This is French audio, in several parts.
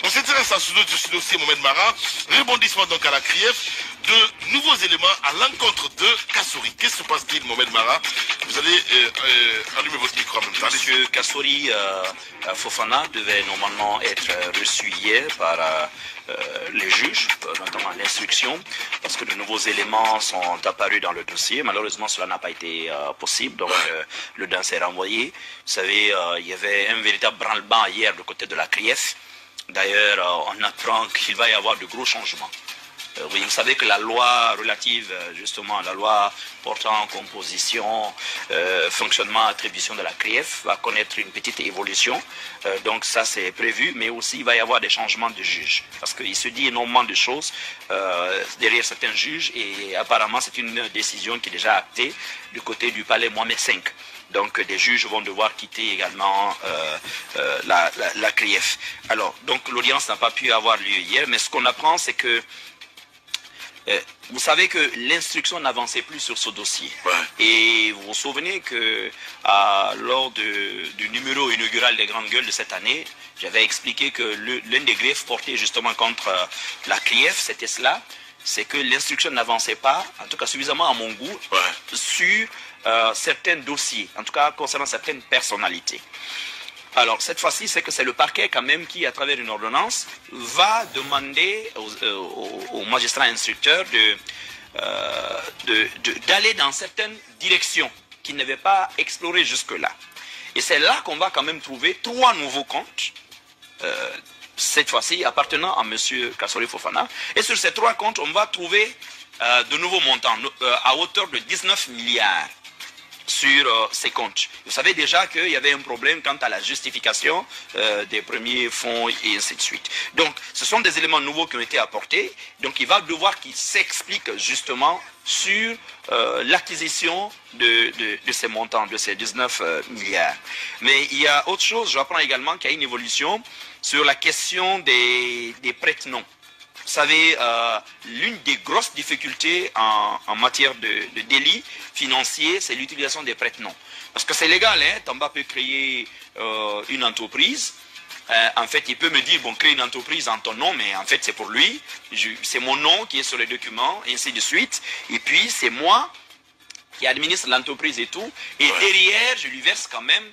On s'intéresse à ce dossier Mohamed Mara, rebondissement donc à la CRIEF, de nouveaux éléments à l'encontre de Kassouri. Qu'est-ce que se passe-t-il, Mohamed Mara? Vous allez allumer votre micro en même temps. Monsieur Kassouri Fofana devait normalement être reçu hier par les juges, notamment l'instruction, parce que de nouveaux éléments sont apparus dans le dossier. Malheureusement, cela n'a pas été possible, donc le DAN s'est renvoyé. Vous savez, il y avait un véritable branle-bas hier du côté de la CRIEF. D'ailleurs, on apprend qu'il va y avoir de gros changements. Oui, vous savez que la loi relative, justement, la loi portant composition, fonctionnement, attribution de la CRIEF va connaître une petite évolution. Donc ça, c'est prévu, mais aussi il va y avoir des changements de juges. Parce qu'il se dit énormément de choses derrière certains juges et apparemment, c'est une décision qui est déjà actée du côté du palais Mohamed V. Donc des juges vont devoir quitter également la CRIEF. Alors, donc l'audience n'a pas pu avoir lieu hier, mais ce qu'on apprend, c'est que vous savez que l'instruction n'avançait plus sur ce dossier. Ouais. Et vous vous souvenez que lors du numéro inaugural des Grandes Gueules de cette année, j'avais expliqué que l'un des griefs portés justement contre la CRIEF, c'était cela, c'est que l'instruction n'avançait pas, en tout cas suffisamment à mon goût, sur certains dossiers, en tout cas concernant certaines personnalités. Alors, cette fois-ci, c'est que c'est le parquet quand même qui, à travers une ordonnance, va demander aux magistrats instructeurs d'aller dans certaines directions qu'ils n'avaient pas explorées jusque-là. Et c'est là qu'on va quand même trouver 3 nouveaux comptes, cette fois-ci appartenant à M. Kassouri Fofana. Et sur ces 3 comptes, on va trouver de nouveaux montants à hauteur de 19 milliards. Sur ces comptes. Vous savez déjà qu'il y avait un problème quant à la justification des premiers fonds et ainsi de suite. Donc, ce sont des éléments nouveaux qui ont été apportés. Donc, il va devoir qu'il s'explique justement sur l'acquisition de ces montants, de ces 19 milliards. Mais il y a autre chose, j'apprends également qu'il y a une évolution sur la question des prête-noms. Vous savez, l'une des grosses difficultés en matière de délit financier, c'est l'utilisation des prête-noms. Parce que c'est légal, hein, Tamba peut créer une entreprise. En fait, il peut me dire, bon, crée une entreprise en ton nom, mais en fait, c'est pour lui. C'est mon nom qui est sur les documents, et ainsi de suite. Et puis, c'est moi qui administre l'entreprise et tout. Et derrière, je lui verse quand même,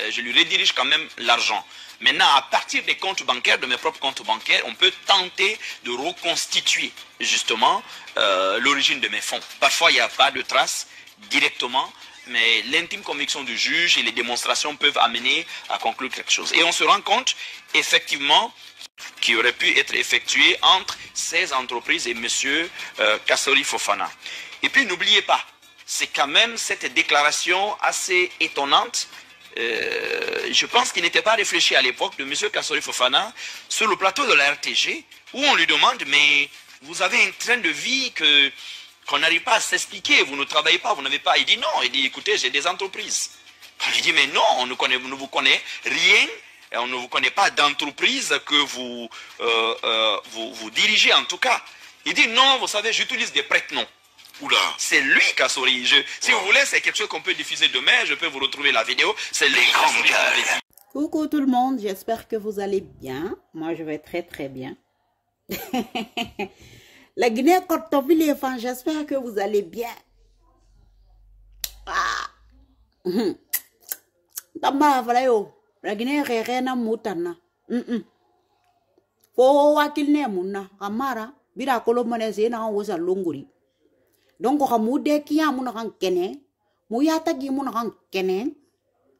je lui redirige quand même l'argent. Maintenant, à partir des comptes bancaires, de mes propres comptes bancaires, on peut tenter de reconstituer justement l'origine de mes fonds. Parfois, il n'y a pas de traces directement, mais l'intime conviction du juge et les démonstrations peuvent amener à conclure quelque chose. Et on se rend compte, effectivement, qui aurait pu être effectué entre ces entreprises et M. Kassouri Fofana. Et puis, n'oubliez pas, c'est quand même cette déclaration assez étonnante. Je pense qu'il n'était pas réfléchi à l'époque de M. Kassouri Fofana sur le plateau de la RTG où on lui demande mais vous avez un train de vie qu'on n'arrive pas à s'expliquer, vous ne travaillez pas, vous n'avez pas. Il dit non, il dit écoutez j'ai des entreprises. On lui dit mais non, on ne vous connaît rien, et on ne vous connaît pas d'entreprise que vous dirigez en tout cas. Il dit non, vous savez j'utilise des prête-noms. Oula. C'est lui Kassouri. Si vous voulez, c'est quelque chose qu'on peut diffuser demain. Je peux vous retrouver la vidéo. C'est les grands gars. Coucou tout le monde, j'espère que vous allez bien. Moi, je vais très très bien. La Guinée Cortopile les fans, j'espère que vous allez bien. Tamba voilà yo. La Guinée rena mutana. Fo wakil ne munna. Amara bira kolomane zena woza longuri. Donc, on a qui a mon rang kene, mouyata gi mon rang kene,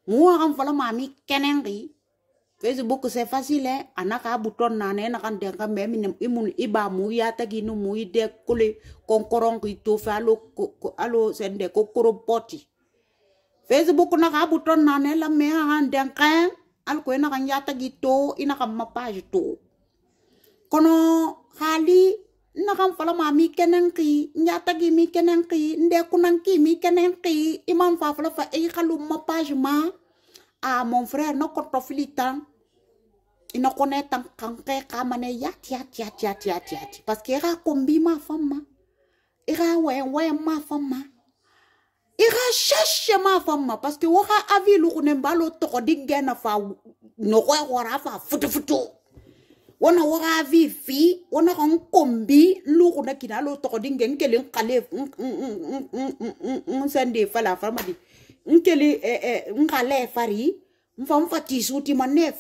mouan fala mami kenenri. Facebook c'est facile, hein, anaka bouton nane, nakan denga même imun iba mouyata gi no mouide kole, konkoron ki to fa alo sende kokoro poti. Facebook naka bouton nane la me han denga, al ko na kan yata gi to, inaka ma page to. Kono hali nakam fala mami kenenki nyata gi mi kenenki nde kunanki mi kenenki imam fa fala fa e khalu ma page ma mon frère no kotofilitan ina konetan kanke kamane yat parce que ira kombi ma femme ira we ma femme ira cherche ma femme parce que wora avi lu ne mbalo to dingena fa no wora fa futu wana wara vivi wana kan kombi lu na kina lo to dingen kelen kale sande fala farmadi nkeli nkale fari mfam fati suti manne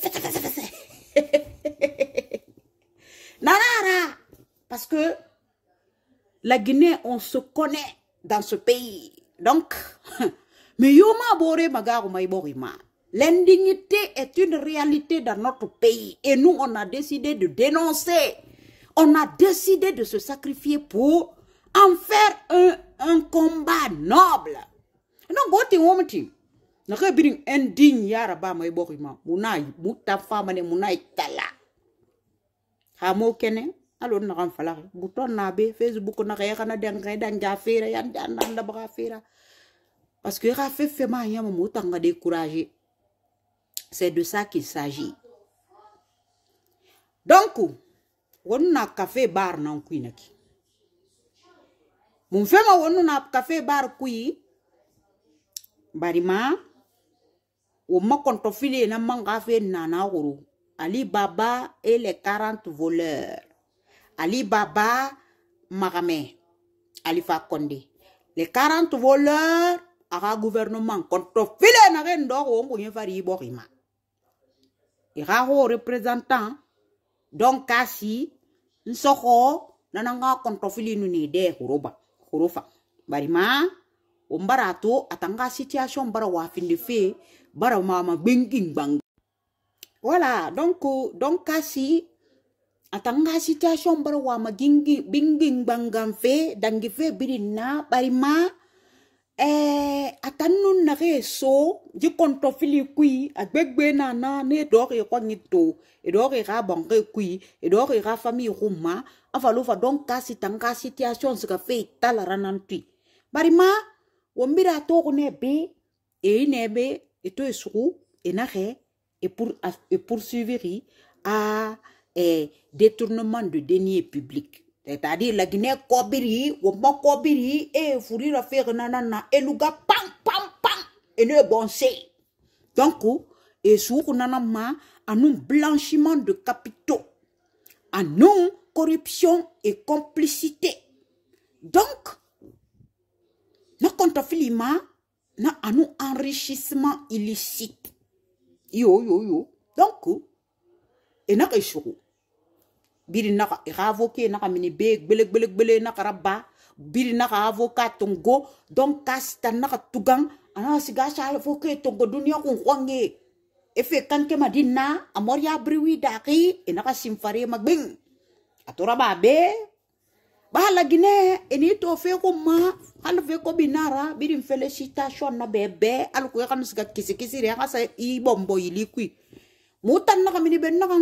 nanara parce que la Guinée on se connaît dans ce pays donc mais yoma bore magaru mai borima. L'indignité est une réalité dans notre pays et nous on a décidé de dénoncer. On a décidé de se sacrifier pour en faire un combat noble. Non, goti womati. Na ke biring indigne yara ba mai borima. Munai muta fama ne munai tala. Ha mo kene alo na kan fala. Buton na be Facebook na kaya kana dan jafira yan dan la ba fira. Parce que Rafa fait ma yama mutanga décourager. C'est de ça qu'il s'agit. Donc, on a café bar nan kui naki. Mon femme on a café bar kui. Barima, on m'a contofilé na manga fe nana oro. Ali Baba et les 40 voleurs. Ali Baba Marame. Alifa Condé. Les 40 voleurs à gouvernement contofilé na ren do on ko fari borima. Et raro représentant donc kasi nsoko nananga kontofili nuni de kurofa barima ombarato atanga situation bara wa finde fe bara mama binging bang voilà donc kasi atanga situation bara wa magingi binging bangam fe dangi fe birina barima atanun na so di kontofili kui agbegbe na ne dore ko ngito e dore ga banke kui e dore ga famille ruma afalo fa donc kasi tanga situation se ka fe talara nanti barima wombira to ko nebe e to esuru e na re et poursuivre à détournement de deniers publics. C'est-à-dire la Guinée kobiri, womba kobiri, et fourrir la faire nanana, et luga pam pam pam, et ne bonse. Donc, et sur nanama, en un blanchiment de capitaux, en non corruption et complicité. Donc, na contafilima, na en un enrichissement illicite. Yo. Donc, et na keshuru. Biri naka avocat naka mini beg belek naka rabba biri naka avocat tongo donc kasta naka tugang ana siga sa avocat tongo dunia ko kwange efe kanke madina amoria briwi daki naka simfare magbing atora babe ba la Guinée eni to fe ko ma hal fe ko binara biri félicitation na bebe al ko kan siga kisi re ka sa I bombo ilikui mutan naka mini ben naka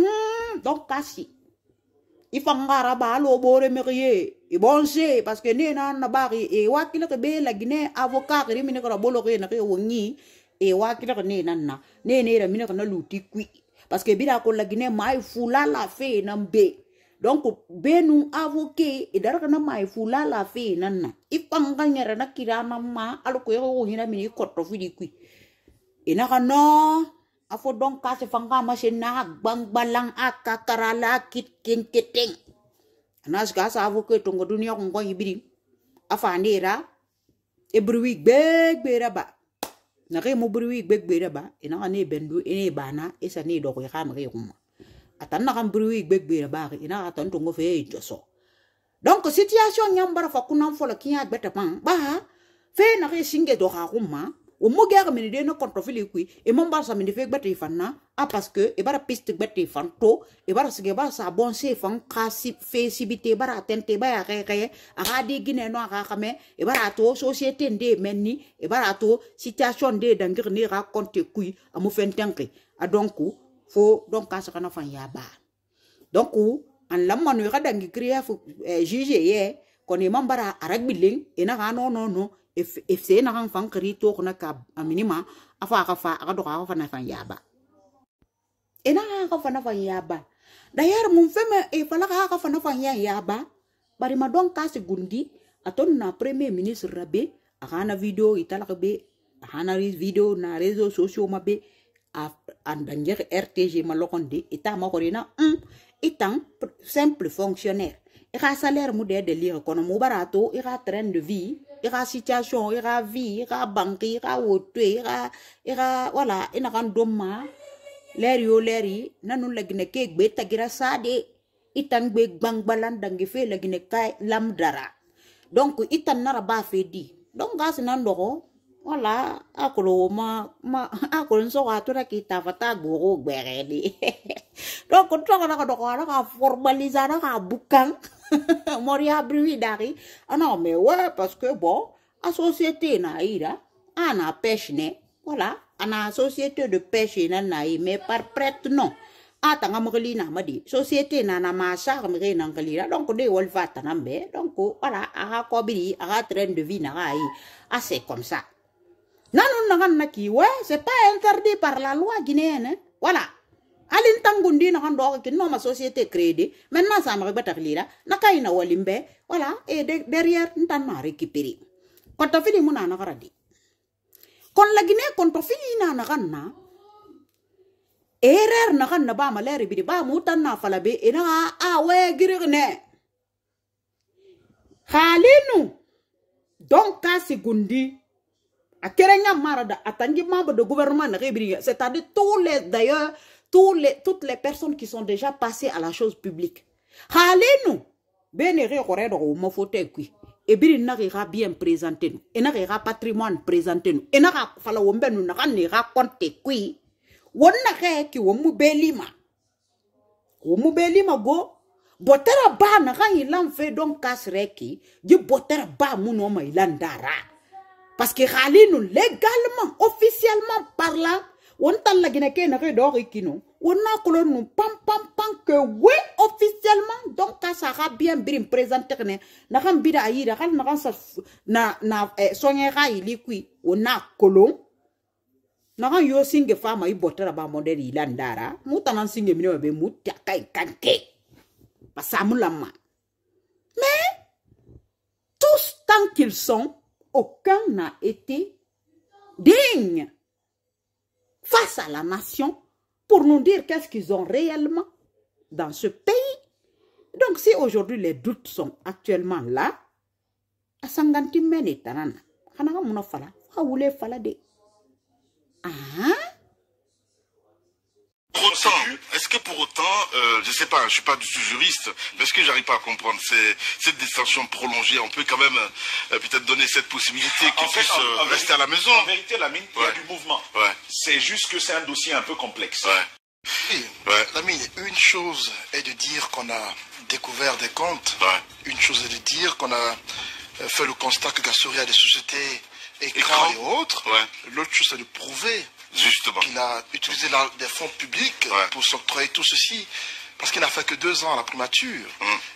donc kasi ifangara ba lo bore merie e bonse parce que ne na bari e wakila ke be la Guinée avocat ri mine ko bolo ke na ke woni e wakila ke ne na ra mine ko na luti kui parce que bira ko la Guinée mai fula la fe na be donc be nu avocat e dar na mai fula la fe na ifanganya na kirana ma alo ko yo hina mine ko to fidi kui e na no afo donc kasi fanga masina bang balang akakarala kit keteng anas gasa avocat tongo dunia ko ngoy biri afandira e bruwi begbera ba na re mo bruwi begbera ba ina ne bendu ene bana esa ne do ko xama re kuma atan na kam bruwi begbera ba ina atan tongo fe joso donc situation nyambara fa kunam fola kiya beta pan ba fe na re singe do xa kuma o mo gare meni de no controfili kui e mon ba sa meni fe gbete fanna parce que e bara piste gbete fanto e bara sige ba sa bon se fan kasi fesibité bara tente ba ya re a de Guinée no aga kame e bara to société de menni e bara to situation de dangir ni raconter kui amu fentenke a donc fo donc ka sa kana fan ya ba donc an lamanu ga dangi créer juge ye koni mambara arag biling ina ga no if se na kan fan kri to na ka aminima afa ka fa ka do ka fa na fan yaba ena ka fa na fan yaba d'ailleurs mon femme e fala ka fa na fan yaba bari ma don ka se gundi aton na premier ministre rabe akana video itala be akana video na réseaux sociaux mabe a andanger RTG ma lokonde eta ma ko rena itan simple fonctionnaire. Il a salaire modèle de lire qu'on a barato, il a train de vie, il a situation, il a vie, il a banque, il a auto, il a voilà, il a un doma, l'air nanu lagine kek beta gira sade, itan be bang balan dangife lagine kai lamdara. Donc itan nara ba fedi. Donc gas nandoro, voilà, akolo akolo so atura kita fata goro beredi. Donc on trouve la formaliser la boucan. Moria bruit dari. Ah non mais ouais parce que bon, la société naïra, ana pêche ne, voilà, ana société de pêche na naï mais par prête non. Ah tanga mreli na madi. Société na masa mreli na ngalira. Donc de wolfa tanambe. Donc voilà, ara kobiri, ara train de vie na raï. Ah c'est comme ça. Ouais, c'est pas interdit par la loi guinéenne. Voilà. Alin tangundi na kando ki no ma société créée. Maintenant ça me rebata lira. Nakaina walimbe. Voilà. Et derrière ntan ma récupérer. Quand on fini muna na karadi. Quand la Guinée quand on fini na kanna. Erreur na kanna ba maleri bi ba mutan na falabe ina we girgne. Khalinu. Donc ka segundi a Kerenya Marada, attendu membre de gouvernement, c'est-à-dire d'ailleurs, toutes les personnes qui sont déjà passées à la chose publique. Halenu, benere corredo ou mofote qui, et bien bien présenté nous, et n'a patrimoine présenté nous, et n'a fala wombe nous n'a raconté qui, wonna ki womu belima go, botera ba n'a ilan fait donc kasreki, du botera ba munoma ilandara. Parce que Khalinu, légalement, officiellement parlant, on t'a la Guinée n'a rien d'origine. On a colonne pam que oui, officiellement, donc ça a bien présenté. N'a pas bien aïe, n'a soignera il qui, on a colon. N'a pas yo singe femme à y botter à bas modèle ilandara, moutan singe mineur be moutia kai kanke. Pas ça moulama. Mais, tous tant qu'ils sont, aucun n'a été digne face à la nation pour nous dire qu'est-ce qu'ils ont réellement dans ce pays. Donc si aujourd'hui les doutes sont actuellement là, à Sangantimene et Tanana, est-ce que pour autant, je sais pas, je suis pas du tout juriste, mais est-ce que j'arrive pas à comprendre cette distinction prolongée, on peut quand même peut-être donner cette possibilité qu'ils puissent rester à la maison. En vérité, Lamine, il y a du mouvement. Ouais. C'est juste que c'est un dossier un peu complexe. Ouais. Oui, Lamine, une chose est de dire qu'on a découvert des comptes, une chose est de dire qu'on a fait le constat que Gassouri a des sociétés, écrans et autres, l'autre chose c'est de prouver qu'il a utilisé des fonds publics pour s'octroyer tout ceci. Parce qu'il n'a fait que 2 ans à la primature.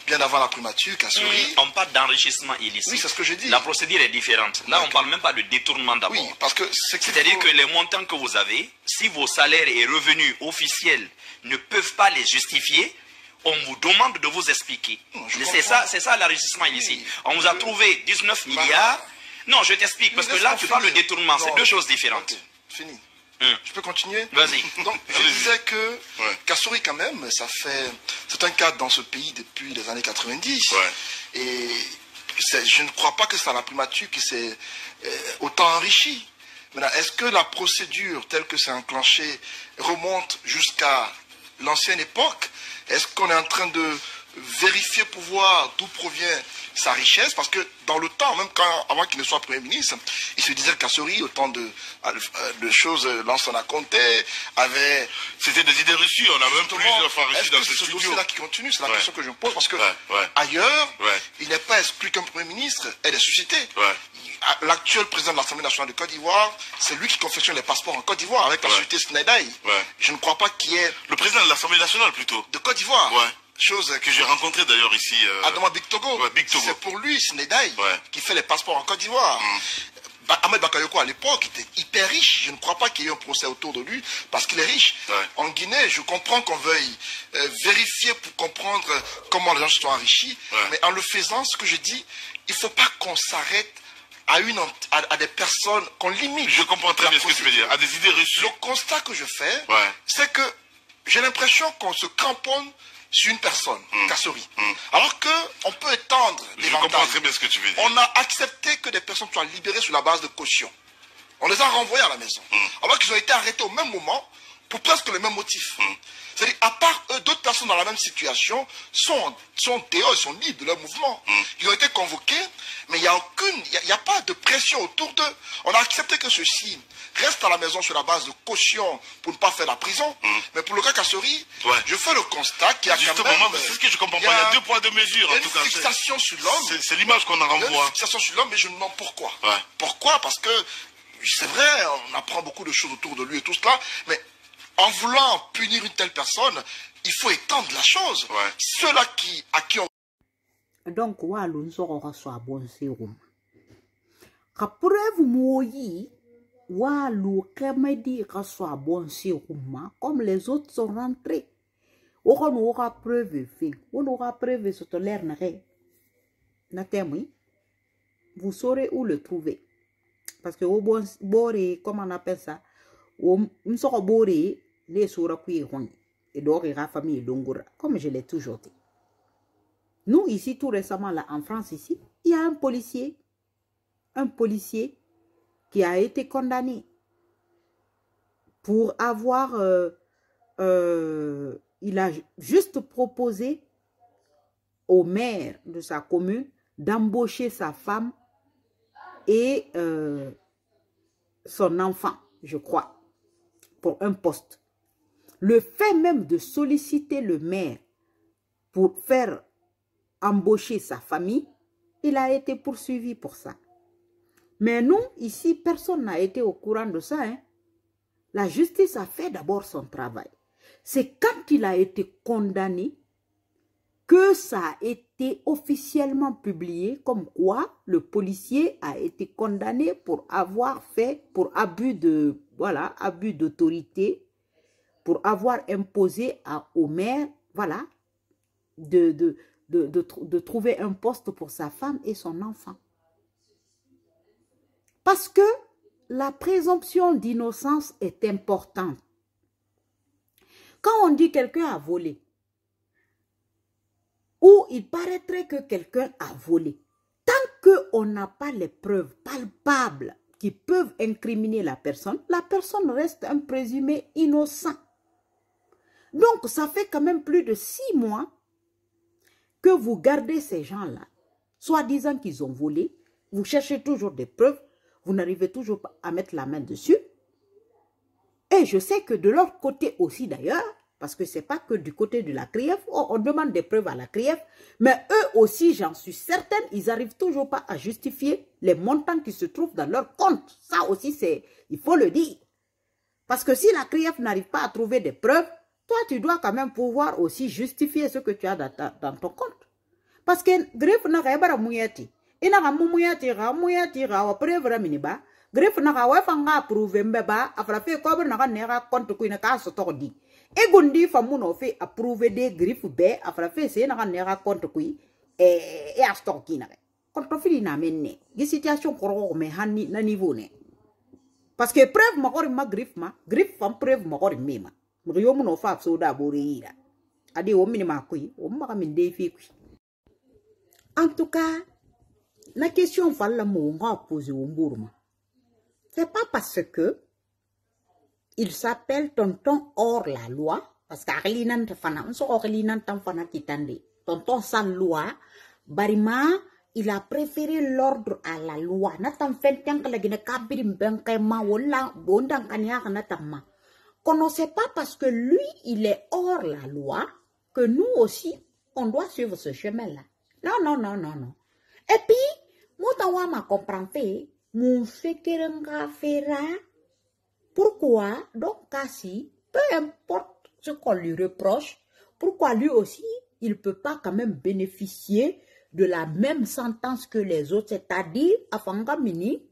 Bien avant la primature, Gassouri... On parle d'enrichissement illicite. Oui, c'est ce que je dis. La procédure est différente. Là, on ne parle même pas de détournement d'abord. Oui, parce que c'est-à-dire que les montants que vous avez, si vos salaires et revenus officiels ne peuvent pas les justifier, on vous demande de vous expliquer. C'est ça l'enrichissement illicite. On vous a trouvé 19 milliards. Non, je t'explique, parce que là, tu parles de détournement. C'est 2 choses différentes. Fini. Je peux continuer? Vas-y. Donc, je disais que Gassouri, quand même, c'est un cadre dans ce pays depuis les années 90. Et je ne crois pas que c'est à la primature qui s'est autant enrichi. Maintenant, est-ce que la procédure telle que c'est enclenché remonte jusqu'à l'ancienne époque? Est-ce qu'on est en train de vérifier pour voir d'où provient sa richesse? Parce que dans le temps, même avant qu'il ne soit Premier ministre, il se disait que Gassouri, autant de choses, l'ancien a compté, avait... C'était des idées reçues, on a même plusieurs fois reçues dans ce studio. Est-ce que ce dossier-là qui continue? C'est la question que je me pose, parce que ailleurs, il n'est pas exclu qu'un Premier ministre ait des sociétés. L'actuel président de l'Assemblée nationale de Côte d'Ivoire, c'est lui qui confectionne les passeports en Côte d'Ivoire avec la société Snedaï. Je ne crois pas qu'il y ait... Le président de l'Assemblée nationale, plutôt. De Côte d'Ivoire. Chose que j'ai rencontré d'ailleurs ici. Adama Big Togo. C'est pour lui, Snedaï, qui fait les passeports en Côte d'Ivoire. Ahmed Bakayoko à l'époque était hyper riche. Je ne crois pas qu'il y ait un procès autour de lui parce qu'il est riche. En Guinée, je comprends qu'on veuille vérifier pour comprendre comment les gens se sont enrichis. Mais en le faisant, ce que je dis, il ne faut pas qu'on s'arrête à des personnes, qu'on limite. Je comprends très bien ce que tu veux dire, à des idées reçues. Le constat que je fais, c'est que j'ai l'impression qu'on se cramponne sur une personne, Kassory. Alors qu'on peut étendre Je comprends très bien ce que tu veux dire. On a accepté que des personnes soient libérées sur la base de caution. On les a renvoyés à la maison. Alors qu'ils ont été arrêtés au même moment pour presque le même motif. C'est-à-dire, à part eux, d'autres personnes dans la même situation sont dehors, ils sont libres de leur mouvement. Ils ont été convoqués, mais il n'y a pas de pression autour d'eux. On a accepté que ceux-ci restent à la maison sur la base de caution pour ne pas faire la prison. Mais pour le cas Kassory, je fais le constat qu'il y a quand même... c'est ce que je comprends pas. Il y a 2 poids 2 mesures, en tout cas. Une fixation sur l'homme. C'est l'image qu'on en renvoie. Une fixation sur l'homme, mais je me demande pourquoi. Pourquoi? Parce que, c'est vrai, on apprend beaucoup de choses autour de lui et tout cela, mais en voulant punir une telle personne, il faut étendre la chose. Ceux-là à qui on... Donc, walun soro soit bon sérum. Ka preuve moyi, walu kemedi ka soit bon sérum, comme les autres sont rentrés. On aura preuve fait. On aura preuve sur l'air na témoin. Vous saurez où le trouver. Parce que au bon boré, comment on appelle ça? On sort boré, les soura qui et donc la famille Dongora, comme je l'ai toujours dit. Nous, ici, tout récemment, là, en France, ici, il y a un policier qui a été condamné pour avoir, il a juste proposé au maire de sa commune d'embaucher sa femme et son enfant, je crois, pour un poste. Le fait même de solliciter le maire pour faire embaucher sa famille, il a été poursuivi pour ça. Mais nous, ici, personne n'a été au courant de ça. La justice a fait d'abord son travail. C'est quand il a été condamné que ça a été officiellement publié comme quoi le policier a été condamné pour avoir fait, pour abus de, voilà, abus d'autorité, pour avoir imposé au maire, voilà, de trouver un poste pour sa femme et son enfant. Parce que la présomption d'innocence est importante. Quand on dit quelqu'un a volé, ou il paraîtrait que quelqu'un a volé, tant qu'on n'a pas les preuves palpables qui peuvent incriminer la personne reste un présumé innocent. Donc, ça fait quand même plus de 6 mois que vous gardez ces gens-là, soi-disant qu'ils ont volé, vous cherchez toujours des preuves, vous n'arrivez toujours pas à mettre la main dessus. Et je sais que de leur côté aussi d'ailleurs, parce que ce n'est pas que du côté de la CRIEF, on demande des preuves à la CRIEF, mais eux aussi, j'en suis certaine, ils n'arrivent toujours pas à justifier les montants qui se trouvent dans leur compte. Ça aussi, il faut le dire. Parce que si la CRIEF n'arrive pas à trouver des preuves, toi, tu dois quand même pouvoir aussi justifier ce que tu as dans ton compte. Parce que greffe n'a pas mouyati. Il n'a pas mouyati, preuve miniba. Greffe n'a pas prouvé mbeba, a frappé comme n'a pas compte qu'on a casse tordi. Et Gondi Famuno fait approuver des griffes bé, a frappé c'est n'a compte qui et à stockina. Contre fili n'a mené. Des situations pour me hani na niveau ne. Parce que preuve ma griffe femme preuve ma mima. Rio muno fa soda boreira. Adi o minima kui, o maka min defi kui. En tout cas, la question falla mo nga poser au Bourma. C'est pas parce que il s'appelle tonton hors la loi, parce qu'Arlinan fana, on so Arlinan tan fana kitande. Tonton sans loi, barima, il a préféré l'ordre à la loi. Natan fentang la gine kabirim benkema wala bondang kanya natamma. Qu'on ne sait pas parce que lui, il est hors la loi, que nous aussi, on doit suivre ce chemin-là. Non. Et puis, moi, m'a compris, mon fait fera. Pourquoi, donc, Kassi, peu importe ce qu'on lui reproche, pourquoi lui aussi, il ne peut pas quand même bénéficier de la même sentence que les autres, c'est-à-dire, à Fangamini,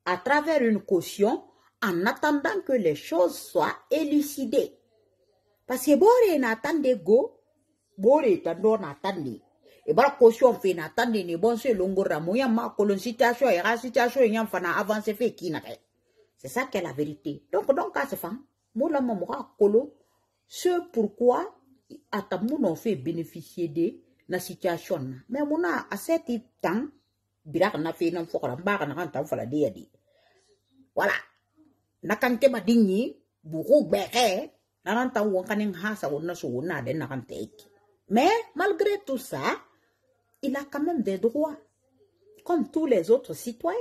à travers une caution, en attendant que les choses soient élucidées. Parce que Boré n'attendait go, Boré t'adore n'attendait. Et bah, caution fait n'attendait ni bon se longora, moyen ma colon situation et la situation et fana avancé fait qui n'a. C'est ça qui est la vérité. Donc, à ce femme, moi la maman colo, ce pourquoi atamuno fait bénéficier de la situation. Mais mon a assez de temps, birak na fait nan fokra mbaka na kan temps fala de yadi. Voilà. Na kante ma dingi, buru beke, na nan temps won kanin hasa won na so won na den na kan take. Mais malgré tout ça, il a quand même des droits, comme tous les autres citoyens,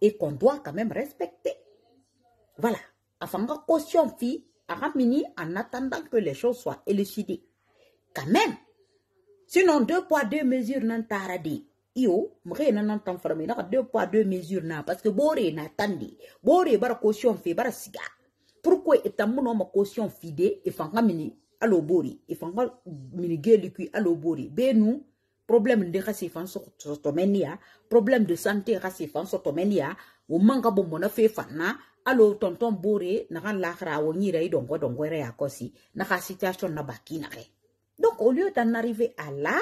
et qu'on doit quand même respecter. Voilà. Afin que caution fille, à ramini en attendant que les choses soient élucidées. Quand même. Sinon, 2 poids 2 mesures n'en taradi. Yo, m'ré n'en entend farmi, n'a 2 poids 2 mesures n'a, parce que boré n'a tandi. Boré bara caution fille, bara siga. Pourquoi est-ce ma caution fide, et fanga mini, allo bori, et fanga mini gelikui, allo bori. Benou, problème de racisme sotomenia, problème de santé racisme sotomenia, ou manga bombona fait fana, allo tonton boré, n'a rien l'achra ou ni rei dongo re à kosi, n'a pas situation na bakinare. Donc, au lieu d'en arriver à là,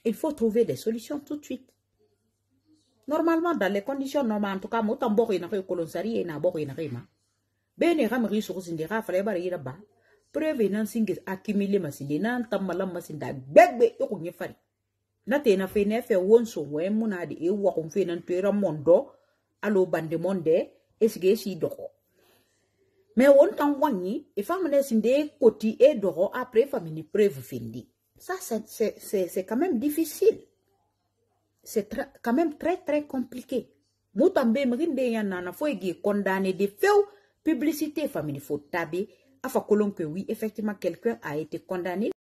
il faut trouver des solutions tout de suite. Normalement, dans les conditions normales, en tout cas, moutan bori na rei kolonsari et na bori na rei ma. Bene ramri sur zindira, fallait bari ba. Preuve nan singe accumuler masinde nan tamalam masinda begbe yoko nyefari. Na te na fe ne fe wonso we muna de e wa kon fe nan tera mondo alo bande monde esige si doko. Mais on tan wani e famene sinde koti e doko après famini preuve findi. Ça c'est quand même difficile. C'est quand même très compliqué. Moutambe mrinde yana na fo egi condamné de feu publicité famini faut taber. Afin que oui, effectivement, quelqu'un a été condamné.